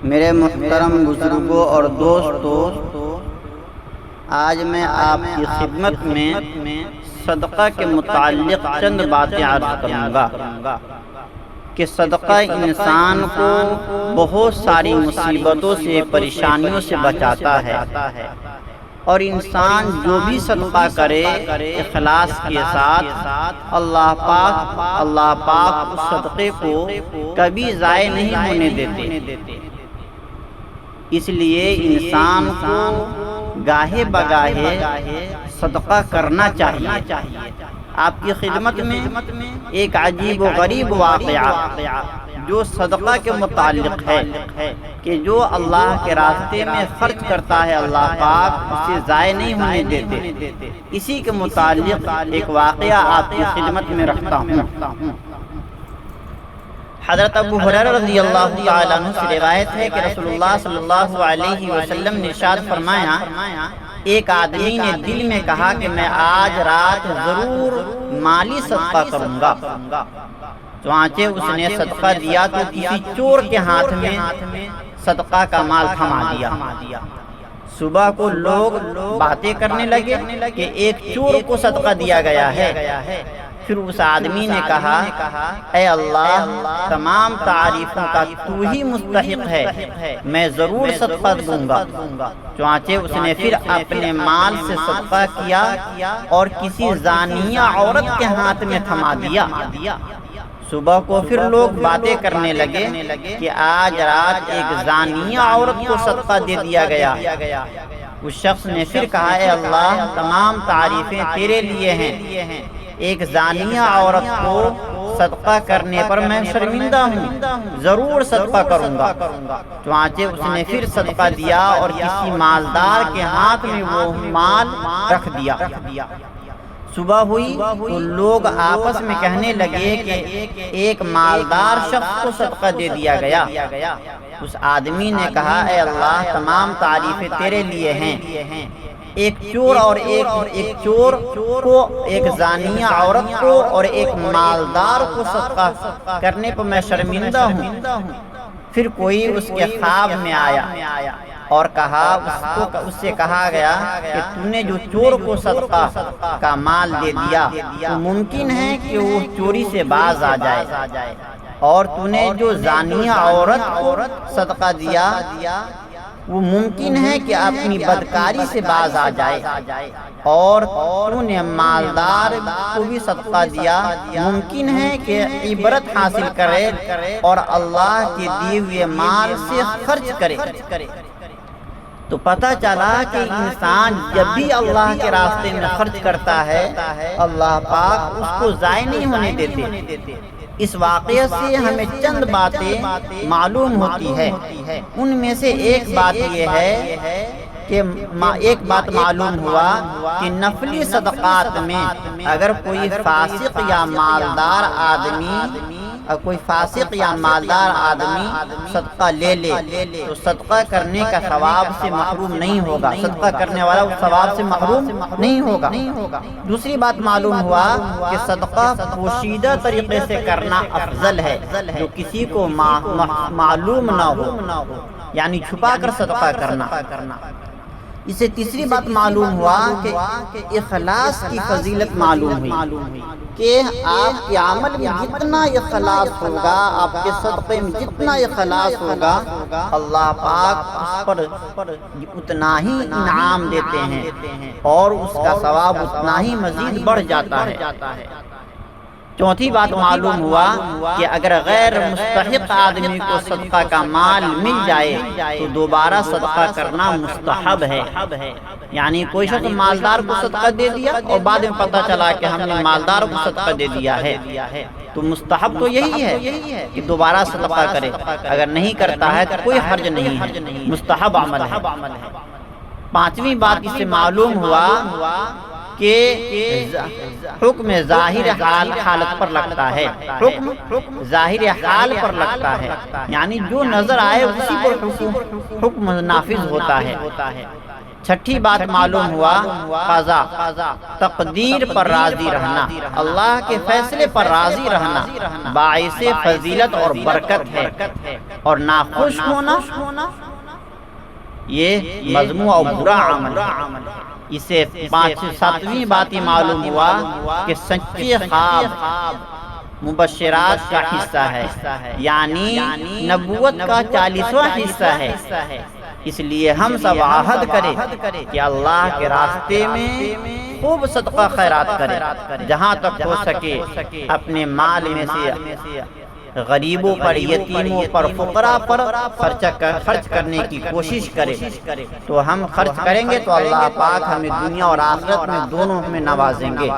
میرے محترم بزرگوں اور دوستوں، آج میں آپ کی خدمت میں صدقہ کے متعلق چند باتیں عرض کروں گا کہ صدقہ انسان کو بہت ساری مصیبتوں سے، پریشانیوں سے بچاتا ہے، اور انسان جو بھی صدقہ کرے اخلاص کے ساتھ، اللہ پاک اس صدقے کو کبھی ضائع نہیں ہونے دیتے۔ اس لیے انسان کو گاہے بگاہے صدقہ کرنا چاہیے۔ آپ کی خدمت میں ایک عجیب و غریب واقعہ جو صدقہ کے متعلق ہے کہ جو اللہ کے راستے میں خرچ کرتا ہے، اللہ پاک اسے ضائع نہیں ہونے دیتے۔ اسی کے متعلق ایک واقعہ آپ کی خدمت میں رکھتا ہوں۔ حضرت ابو ہریرہ رضی اللہ تعالیٰ عنہ سے روایت ہے کہ رسول اللہ صلی اللہ علیہ وسلم نے ارشاد فرمایا، ایک آدمی نے دل میں کہا کہ میں آج رات ضرور مالی صدقہ کروں گا۔ چنانچہ اس نے صدقہ دیا تو کسی چور کے ہاتھ میں صدقہ کا مال تھما دیا۔ صبح کو لوگ باتیں کرنے لگے کہ ایک چور کو صدقہ دیا گیا ہے۔ پھر اس آدمی نے کہا، اے اللہ، تمام تعریفوں کا تو ہی مستحق ہے، میں ضرور صدقہ دوں گا۔ چنانچہ اس نے پھر اپنے مال سے صدقہ کیا اور کسی زانیہ عورت کے ہاتھ میں تھما دیا۔ صبح کو پھر لوگ باتیں کرنے لگے کہ آج رات ایک زانیہ عورت کو صدقہ دے دیا گیا۔ اس شخص نے پھر کہا، اے اللہ، تمام تعریفیں تیرے لیے ہیں، ایک زانیہ عورت کو صدقہ کرنے پر میں شرمندہ ہوں، ضرور صدقہ کروں گا۔ چنانچہ اس نے پھر صدقہ دیا اور کسی مالدار کے ہاتھ میں وہ مال رکھ دیا۔ صبح ہوئی تو لوگ آپس میں کہنے لگے کہ ایک مالدار شخص کو صدقہ دے دیا گیا۔ اس آدمی نے کہا، اے اللہ، تمام تعریفیں تیرے لیے ہیں، ایک چور اور ایک چور کو، ایک زانیہ عورت کو اور ایک مالدار کو صدقہ کرنے پر میں شرمندہ ہوں۔ پھر کوئی اس کے خواب میں آیا اور کہا، اس سے کہا گیا کہ تو نے جو چور کو صدقہ کا مال دے دیا تو ممکن ہے کہ وہ چوری سے باز آ جائے، اور تو نے جو زانیہ عورت کو صدقہ دیا وہ ممکن ہے کہ اپنی بدکاری سے باز آ جائے، اور تو نے مالدار کو بھی صدقہ دیا، ممکن ہے کہ عبرت حاصل کرے اور اللہ کے دیے ہوئے مال سے خرچ کرے۔ تو پتہ چلا کہ انسان جب بھی اللہ کے راستے میں خرچ کرتا ہے، اللہ پاک اس کو ضائع نہیں ہونے دیتے۔ اس واقعے سے ہمیں چند باتیں معلوم ہوتی ہے۔ ان میں سے ایک بات یہ ہے کہ ایک بات معلوم ہوا کہ نفلی صدقات میں اگر کوئی فاسق یا مالدار آدمی صدقہ لے تو صدقہ کرنے کا ثواب سے محروم نہیں ہوگا، صدقہ کرنے والا اس ثواب سے محروم نہیں ہوگا۔ دوسری بات معلوم ہوا کہ صدقہ پوشیدہ طریقے سے کرنا افضل ہے، جو کسی کو معلوم نہ ہو، یعنی چھپا کر صدقہ کرنا۔ اس سے تیسری بات معلوم ہوا کہ اخلاص کی فضیلت معلوم ہوئی کہ آپ کے عمل میں جتنا اخلاص ہوگا، آپ کے صدقے میں جتنا اخلاص ہوگا، اللہ پاک اس پر اتنا ہی انعام دیتے ہیں اور اس کا ثواب اتنا ہی مزید بڑھ جاتا ہے۔ چوتھی بات معلوم ہوا کہ اگر غیر مستحق آدمی کو صدقہ کا مال مل جائے تو دوبارہ صدقہ کرنا مستحب ہے۔ یعنی کوئی شخص مالدار کو صدقہ دے دیا اور بعد میں پتہ چلا کہ ہم نے مالدار کو صدقہ دے دیا ہے، تو مستحب تو یہی ہے کہ دوبارہ صدقہ کرے، اگر نہیں کرتا ہے تو کوئی حرج نہیں ہے، مستحب عمل ہے۔ پانچویں بات اس سے معلوم ہوا کہ حکم ظاہر حالت پر لگتا ہے، حکم ظاہر حال پر لگتا ہے، یعنی جو نظر آئے اسی پر حکم نافذ ہوتا ہے۔ چھٹی بات معلوم ہوا قضا، تقدیر پر راضی رہنا، اللہ کے فیصلے پر راضی رہنا باعث فضیلت اور برکت ہے، اور ناخوش ہونا یہ مذموم اور برا عمل ہے۔ اسے 7ویں بات یہ معلوم ہوا کہ سچے خواب مبشرات کا حصہ ہے، یعنی نبوت کا 40واں حصہ ہے۔ اس لیے ہم سب عہد کریں کہ اللہ کے راستے میں خوب صدقہ خیرات کریں، جہاں تک ہو سکے اپنے مال میں سے غریبوں پر، یتیموں پر، فقراء پر خرچ کرنے کی کوشش کریں۔ تو ہم خرچ کریں گے تو اللہ پاک ہمیں دنیا اور آخرت میں دونوں میں نوازیں گے۔